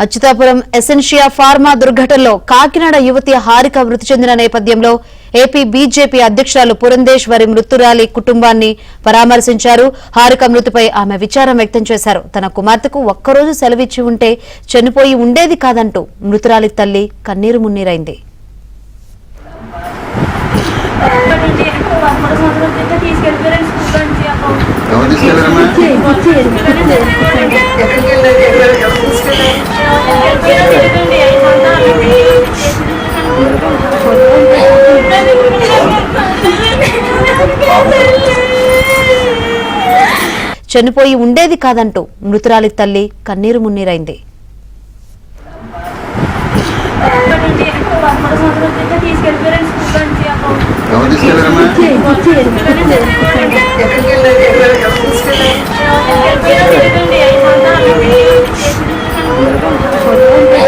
Atchutapuram Essentia pharma దుర్ఘటనలో Kakinada యువతి హారిక మృతి చెందిన నేపథ్యంలో ఏపీ బీజేపీ అధ్యక్షురాలు పురంధేశ్వరి మృతురాలి కుటుంబాన్ని పరామర్శించారు. హారిక మృతిపై ఆమె విచారం వ్యక్తం చేశారు. తన కుమార్తెకు ఒక్కరోజు సెలవిచ్చి ఉంటే చనిపోయి ఉండేది కాదంటూ మృతురాలి తల్లి కన్నీరు మున్నీరైంది. చనిపోయి ఉండేది కాదంటూ మృతురాలి తల్లి కన్నీరు మున్నీరైంది. తీసుకెళ్ళారు